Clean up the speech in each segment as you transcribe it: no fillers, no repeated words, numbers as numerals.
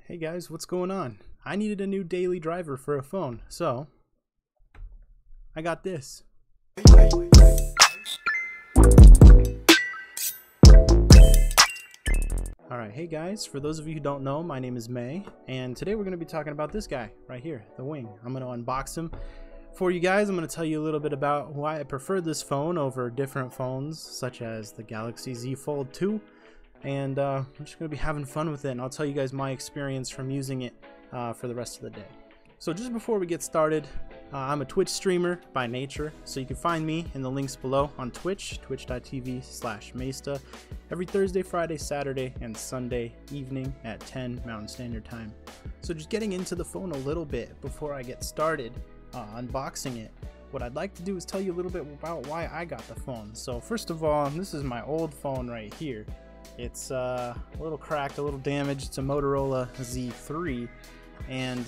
Hey guys, what's going on? I needed a new daily driver for a phone, so I got this. Alright, hey guys, for those of you who don't know, my name is May, and today we're going to be talking about this guy right here, the Wing. I'm going to unbox him for you guys. I'm going to tell you a little bit about why I prefer this phone over different phones, such as the Galaxy Z Fold 2. And I'm just going to be having fun with it, and I'll tell you guys my experience from using it for the rest of the day. So just before we get started, I'm a Twitch streamer by nature, so you can find me in the links below on Twitch, twitch.tv/Maysta, every Thursday, Friday, Saturday, and Sunday evening at 10 Mountain Standard Time. So just getting into the phone a little bit before I get started unboxing it, what I'd like to do is tell you a little bit about why I got the phone. So first of all, this is my old phone right here. It's a little cracked, a little damaged. It's a Motorola Z3, and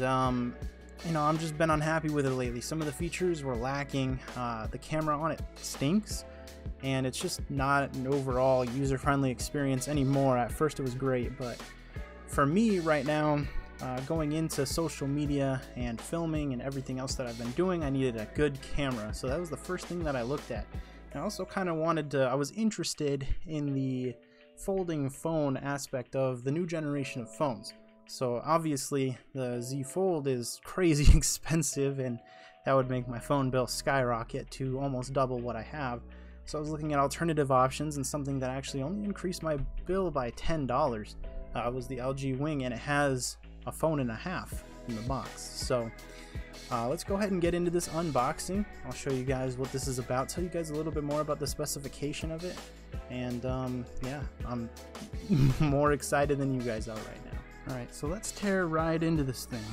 you know, I've just been unhappy with it lately. Some of the features were lacking. The camera on it stinks, and it's just not an overall user-friendly experience anymore. At first it was great, but for me right now, going into social media and filming and everything else that I've been doing, I needed a good camera. So that was the first thing that I looked at. And I also kind of I was interested in the folding phone aspect of the new generation of phones. So obviously the Z Fold is crazy expensive, and that would make my phone bill skyrocket to almost double what I have. So I was looking at alternative options, and something that actually only increased my bill by $10 was the LG Wing, and it has a phone and a half in the box. So let's go ahead and get into this unboxing. I'll show you guys what this is about, tell you guys a little bit more about the specification of it, and yeah, I'm more excited than you guys are right now. Alright, so let's tear right into this thing.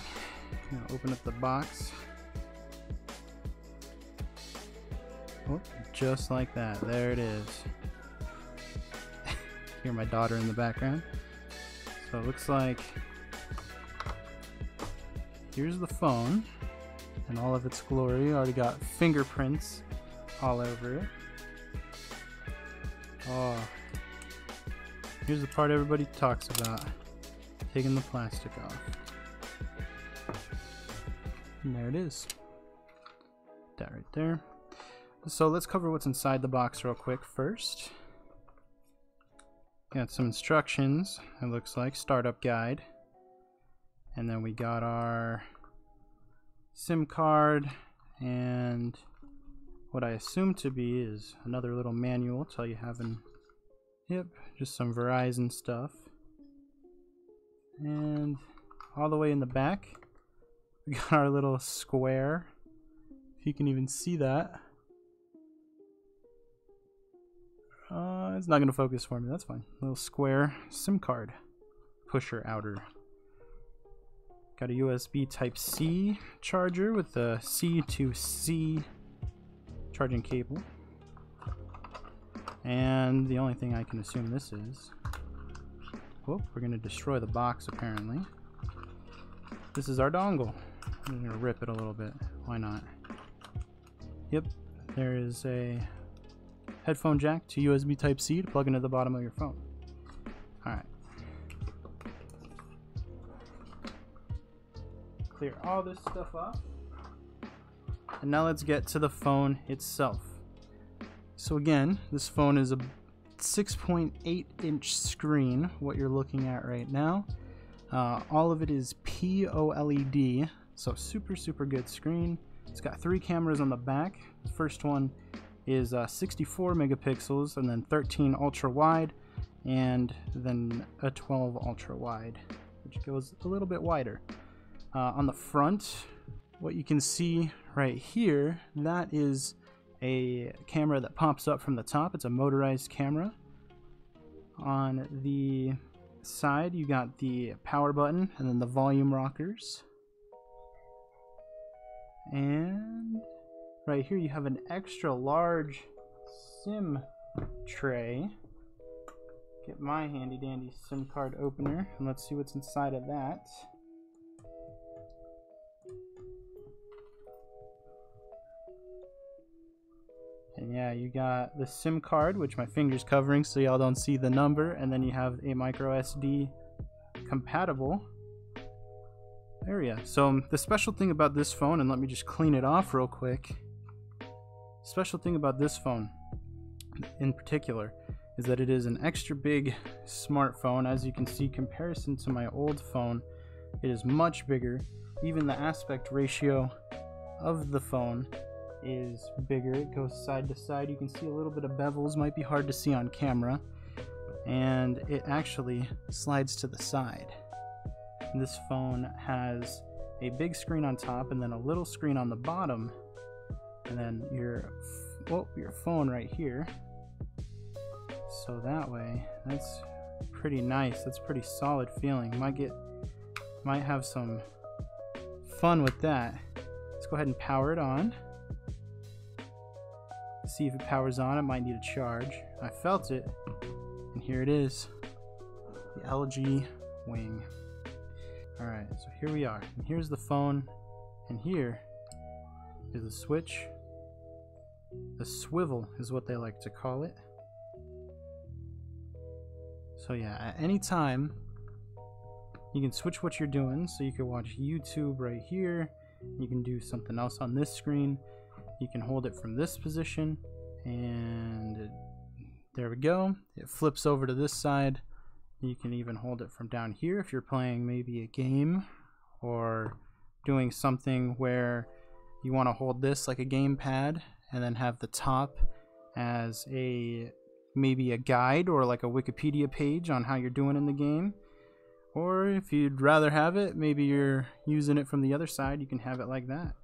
I'm gonna open up the box. Oh, just like that, there it is. Hear my daughter in the background. So it looks like here's the phone in all of its glory. Already got fingerprints all over it. Oh, here's the part everybody talks about, taking the plastic off. And there it is. That right there. So let's cover what's inside the box real quick first. Got some instructions, it looks like, startup guide. And then we got our SIM card, and what I assume to be is another little manual, tell you having, yep, just some Verizon stuff. And all the way in the back, we got our little square, if you can even see that. It's not going to focus for me, that's fine. Little square SIM card pusher outer. Got a USB Type-C charger with a C to C charging cable. And the only thing I can assume this is... whoop, we're going to destroy the box apparently. This is our dongle. I'm going to rip it a little bit. Why not? Yep, there is a headphone jack to USB Type-C to plug into the bottom of your phone. Alright. Clear all this stuff off, and now let's get to the phone itself. So again, this phone is a 6.8 inch screen, what you're looking at right now. All of it is POLED, so super good screen. It's got 3 cameras on the back. The first one is 64 megapixels, and then 13 ultra wide, and then a 12 ultra wide, which goes a little bit wider. On the front, what you can see right here, that is a camera that pops up from the top. It's a motorized camera. On the side, you got the power button and then the volume rockers. And right here you have an extra large SIM tray. Get my handy dandy SIM card opener and let's see what's inside of that. And yeah, you got the SIM card, which my finger's covering so y'all don't see the number, and then you have a micro SD compatible area. So the special thing about this phone, and let me just clean it off real quick. Special thing about this phone in particular is that it is an extra big smartphone. As you can see, comparison to my old phone, it is much bigger. Even the aspect ratio of the phone is bigger. It goes side to side. You can see a little bit of bevels, might be hard to see on camera, and it actually slides to the side. This phone has a big screen on top and then a little screen on the bottom, and then your phone right here. So that way, that's pretty nice. That's pretty solid feeling. Might have some fun with that. Let's go ahead and power it on. See if it powers on. It might need a charge. I felt it, and here it is, the LG Wing. Alright, so here we are, and here's the phone, and here is the switch. The swivel is what they like to call it. So yeah, at any time you can switch what you're doing. So you can watch YouTube right here, you can do something else on this screen, you can hold it from this position, and there we go. It flips over to this side. You can even hold it from down here if you're playing maybe a game or doing something where you want to hold this like a gamepad and then have the top as maybe a guide or like a Wikipedia page on how you're doing in the game. Or if you'd rather have it, maybe you're using it from the other side, you can have it like that.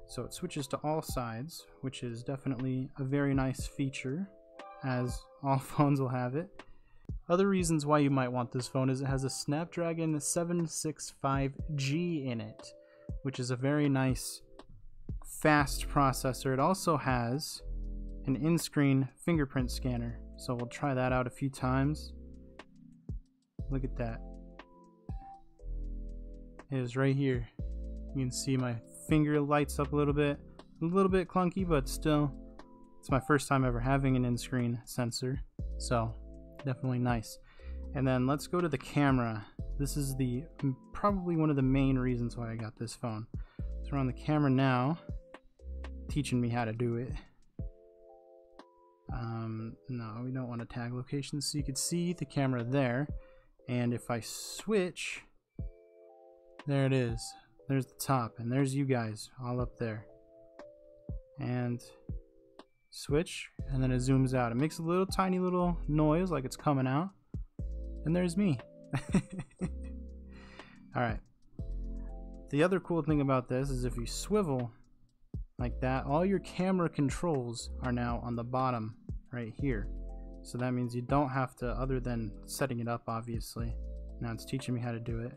So it switches to all sides, which is definitely a very nice feature, as all phones will have it. Other reasons why you might want this phone is it has a Snapdragon 765G in it, which is a very nice fast processor. It also has an in-screen fingerprint scanner, so we'll try that out a few times. Look at that. It is right here. You can see my finger lights up a little bit clunky, but still, it's my first time ever having an in-screen sensor, so definitely nice. And then let's go to the camera. This is probably one of the main reasons why I got this phone. So we're on the camera now, teaching me how to do it. No, we don't want to tag locations, so you can see the camera there, and if I switch, there it is. There's the top, and there's you guys all up there. And switch, and then it zooms out. It makes a little tiny little noise like it's coming out, and there's me. Alright, the other cool thing about this is if you swivel like that, all your camera controls are now on the bottom right here. So that means you don't have to, other than setting it up obviously, now it's teaching me how to do it.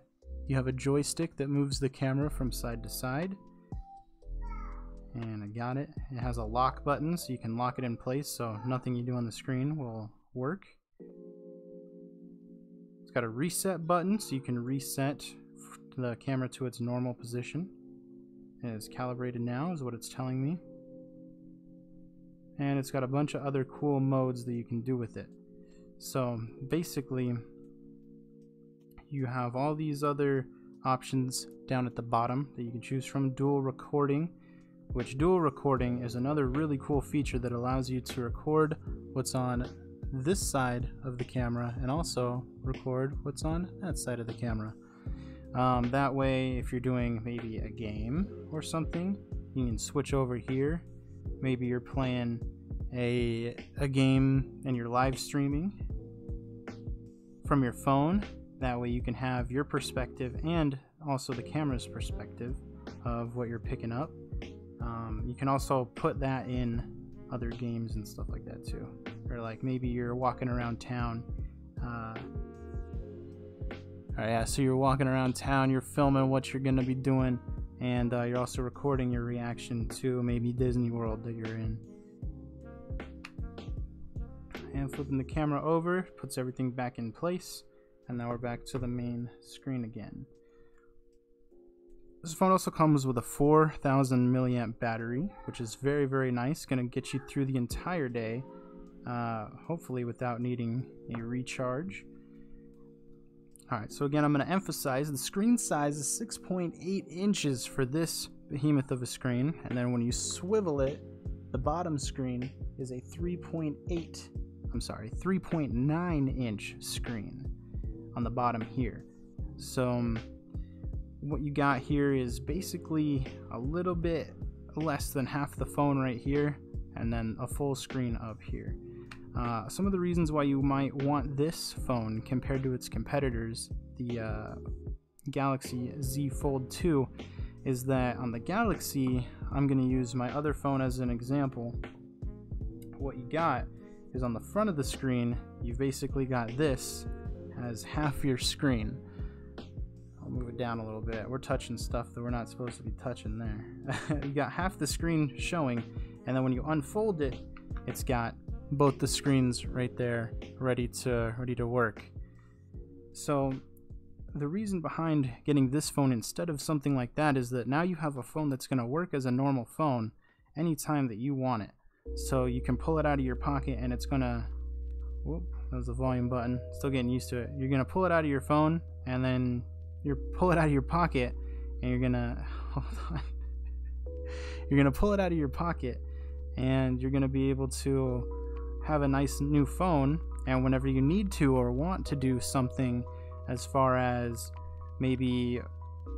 You have a joystick that moves the camera from side to side. And I got it. It has a lock button, so you can lock it in place so nothing you do on the screen will work. It's got a reset button, so you can reset the camera to its normal position. It is calibrated now, is what it's telling me. And it's got a bunch of other cool modes that you can do with it. So basically, you have all these other options down at the bottom that you can choose from. Dual recording, which dual recording is another really cool feature that allows you to record what's on this side of the camera and also record what's on that side of the camera. That way, if you're doing maybe a game or something, you can switch over here. Maybe you're playing a game and you're live streaming from your phone. That way you can have your perspective and also the camera's perspective of what you're picking up. You can also put that in other games and stuff like that too. Or like maybe you're walking around town. So you're walking around town, you're filming what you're going to be doing, and you're also recording your reaction to maybe Disney World that you're in. And flipping the camera over puts everything back in place, and now we're back to the main screen again. This phone also comes with a 4,000 milliamp battery, which is very, very nice. Going to get you through the entire day, hopefully without needing a recharge. Alright, so again, I'm going to emphasize the screen size is 6.8 inches for this behemoth of a screen, and then when you swivel it, the bottom screen is a 3.9 inch screen on the bottom here. So what you got here is basically a little bit less than half the phone right here, and then a full screen up here. Some of the reasons why you might want this phone compared to its competitors, the Galaxy Z Fold 2, is that on the Galaxy, I'm going to use my other phone as an example. What you got is on the front of the screen, you've basically got this as half your screen. I'll move it down a little bit. We're touching stuff that we're not supposed to be touching there. You got half the screen showing, and then when you unfold it, it's got both the screens right there ready to work. So the reason behind getting this phone instead of something like that is that now you have a phone that's going to work as a normal phone anytime that you want it. So you can pull it out of your pocket and it's gonna, whoop, that was the volume button, still getting used to it. You're gonna pull it out of your phone and then you pull it out of your pocket and you're gonna you're gonna pull it out of your pocket and you're gonna be able to have a nice new phone, and whenever you need to or want to do something, as far as maybe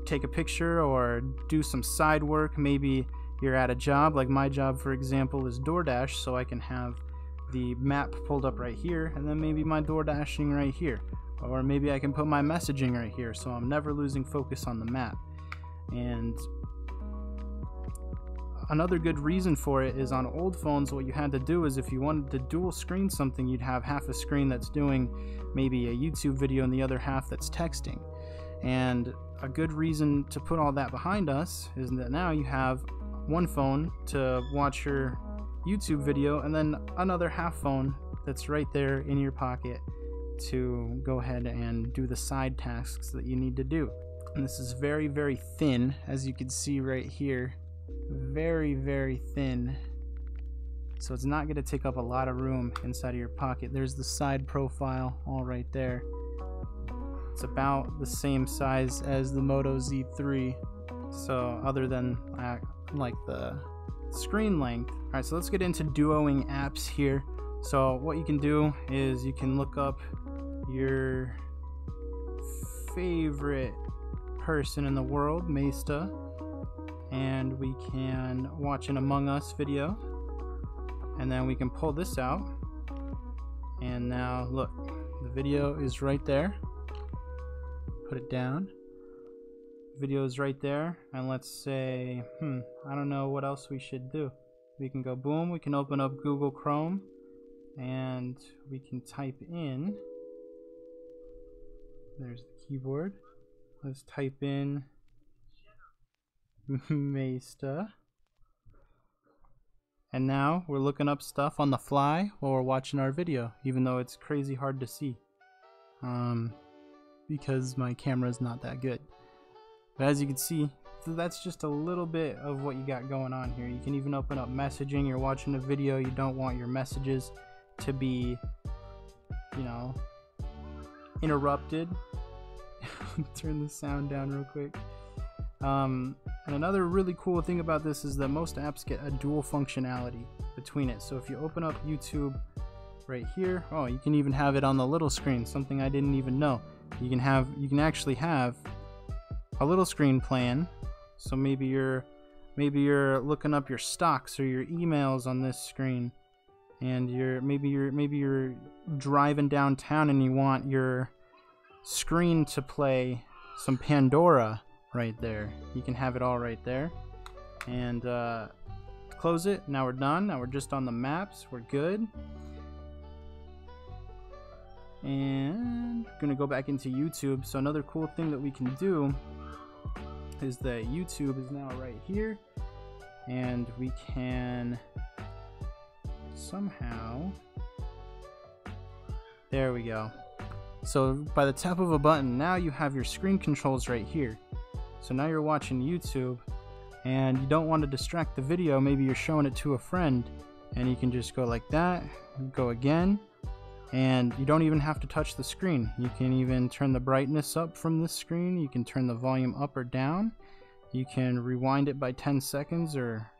take a picture or do some side work, maybe you're at a job, like my job for example is DoorDash, so I can have the map pulled up right here and then maybe my DoorDashing right here, or maybe I can put my messaging right here, so I'm never losing focus on the map. And another good reason for it is on old phones, what you had to do is if you wanted to dual screen something, you'd have half a screen that's doing maybe a YouTube video and the other half that's texting. And a good reason to put all that behind us is that now you have one phone to watch your YouTube video and then another half phone that's right there in your pocket to go ahead and do the side tasks that you need to do. And this is very, very thin, as you can see right here. Very, very thin, so it's not going to take up a lot of room inside of your pocket. There's the side profile all right there. It's about the same size as the Moto Z3, so other than like the screen length. Alright, so let's get into duoing apps here. So what you can do is you can look up your favorite person in the world, Maysta, and we can watch an Among Us video, and then we can pull this out, and now look, the video is right there. Put it down, video is right there, and let's say I don't know what else we should do. We can go boom, we can open up Google Chrome and we can type in, there's the keyboard, let's type in Maysta, and now we're looking up stuff on the fly while we're watching our video, even though it's crazy hard to see because my camera is not that good. But as you can see, that's just a little bit of what you got going on here. You can even open up messaging. You're watching a video, you don't want your messages to be, you know, interrupted. Turn the sound down real quick. And another really cool thing about this is that most apps get a dual functionality between it. So if you open up YouTube right here, oh, you can even have it on the little screen, something I didn't even know. You can actually have a little screen playing. So maybe you're looking up your stocks or your emails on this screen, and maybe you're driving downtown and you want your screen to play some Pandora right there. You can have it all right there, and close it. Now we're done. Now we're just on the maps. We're good. And we're gonna go back into YouTube. So another cool thing that we can do is that YouTube is now right here, and we can somehow, there we go. So by the tap of a button, now you have your screen controls right here. So now you're watching YouTube and you don't want to distract the video. Maybe you're showing it to a friend, and you can just go like that, go again, And you don't even have to touch the screen. You can even turn the brightness up from this screen. You can turn the volume up or down. You can rewind it by 10 seconds or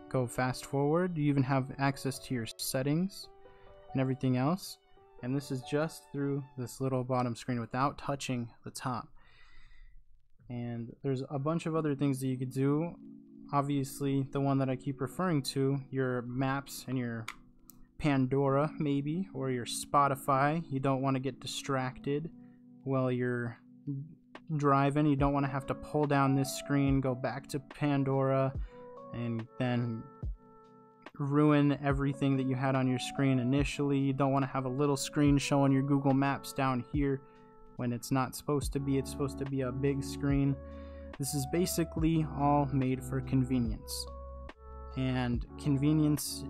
go fast forward. You even have access to your settings and everything else. And this is just through this little bottom screen without touching the top. And there's a bunch of other things that you could do. Obviously, the one that I keep referring to, your maps and your Pandora maybe, or your Spotify. You don't want to get distracted while you're driving. You don't want to have to pull down this screen, go back to Pandora, and then ruin everything that you had on your screen initially. You don't want to have a little screen showing your Google Maps down here when it's not supposed to be. It's supposed to be a big screen. This is basically all made for convenience. And convenience,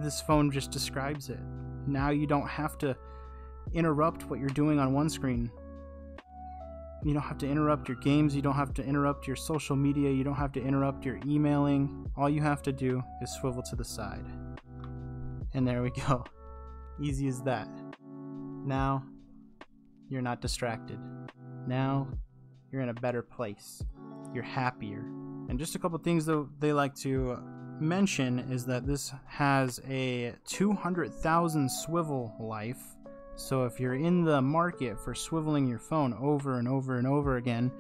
this phone just describes it. Now you don't have to interrupt what you're doing on one screen. You don't have to interrupt your games. You don't have to interrupt your social media. You don't have to interrupt your emailing. All you have to do is swivel to the side. And there we go. Easy as that. Now you're not distracted. Now you're in a better place. You're happier. And just a couple things that they like to mention is that this has a 200,000 swivel life. So if you're in the market for swiveling your phone over and over and over again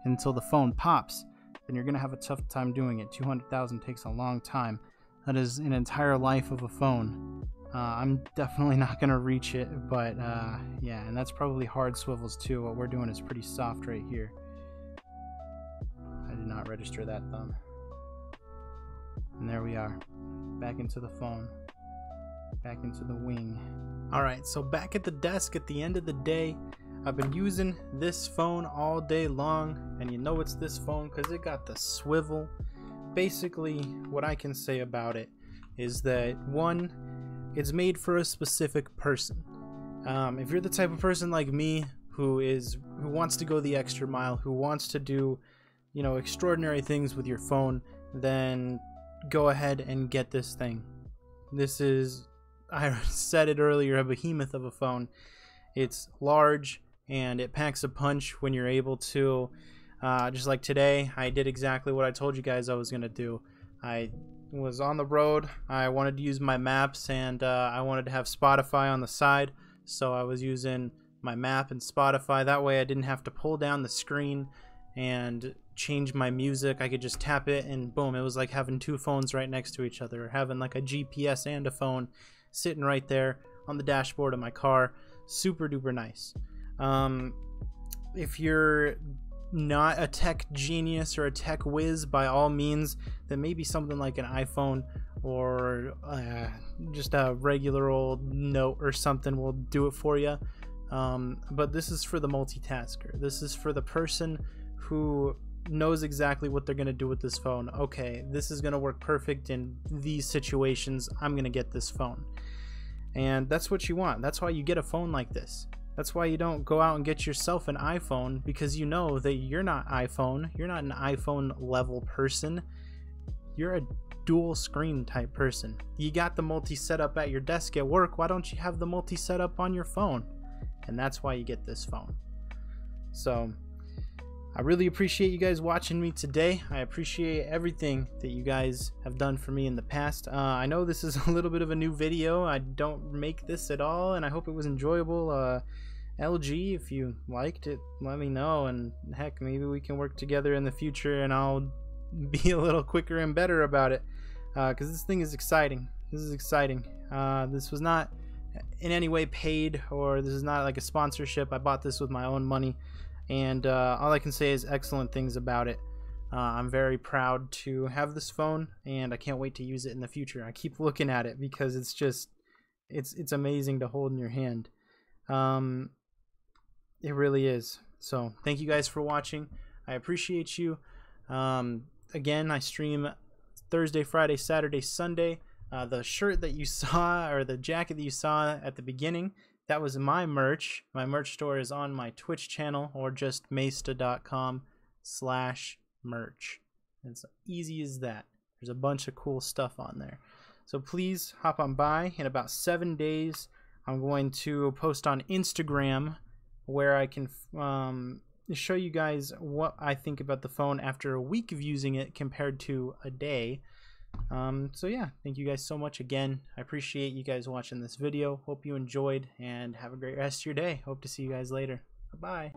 until the phone pops, then you're gonna have a tough time doing it. 200,000 takes a long time. That is an entire life of a phone. I'm definitely not gonna reach it, but yeah, and that's probably hard swivels too. What we're doing is pretty soft right here. I did not register that thumb. And there we are, back into the phone, back into the wing. Alright, so back at the desk at the end of the day, I've been using this phone all day long, and you know it's this phone because it got the swivel. Basically, what I can say about it is that, one, it's made for a specific person. If you're the type of person like me who wants to go the extra mile, who wants to do, you know, extraordinary things with your phone, then go ahead and get this thing. This is, I said it earlier, a behemoth of a phone. It's large and it packs a punch when you're able to. Just like today, I did exactly what I told you guys I was gonna do. I was on the road, I wanted to use my maps, and I wanted to have Spotify on the side, so I was using my map and Spotify. That way I didn't have to pull down the screen and change my music. I could just tap it and boom, it was like having two phones right next to each other, or having like a GPS and a phone sitting right there on the dashboard of my car. Super duper nice. If you're not a tech genius or a tech whiz, by all means, then maybe something like an iPhone or just a regular old Note or something will do it for you. But this is for the multitasker. This is for the person who knows exactly what they're going to do with this phone. Okay, this is going to work perfect in these situations. I'm going to get this phone. And that's what you want. That's why you get a phone like this. That's why you don't go out and get yourself an iPhone, because you know that you're not iPhone. You're not an iPhone level person. You're a dual screen type person. You got the multi setup at your desk at work. Why don't you have the multi setup on your phone? And that's why you get this phone. So I really appreciate you guys watching me today. I appreciate everything that you guys have done for me in the past. I know this is a little bit of a new video. I don't make this at all, and I hope it was enjoyable. LG, if you liked it, let me know, and heck, maybe we can work together in the future and I'll be a little quicker and better about it, because this thing is exciting. This is exciting. This was not in any way paid, or this is not like a sponsorship. I bought this with my own money, and all I can say is excellent things about it. I'm very proud to have this phone, and I can't wait to use it in the future. I keep looking at it because it's just, it's amazing to hold in your hand. It really is. So thank you guys for watching. I appreciate you. Again, I stream Thursday, Friday, Saturday, Sunday. The shirt that you saw, or the jacket that you saw at the beginning, that was my merch. My merch store is on my Twitch channel, or just Maysta.com/merch. It's easy as that. There's a bunch of cool stuff on there. So please hop on by. In about 7 days, I'm going to post on Instagram where I can show you guys what I think about the phone after a week of using it compared to a day. So yeah, thank you guys so much again. I appreciate you guys watching this video. Hope you enjoyed, and have a great rest of your day. Hope to see you guys later. Bye-bye.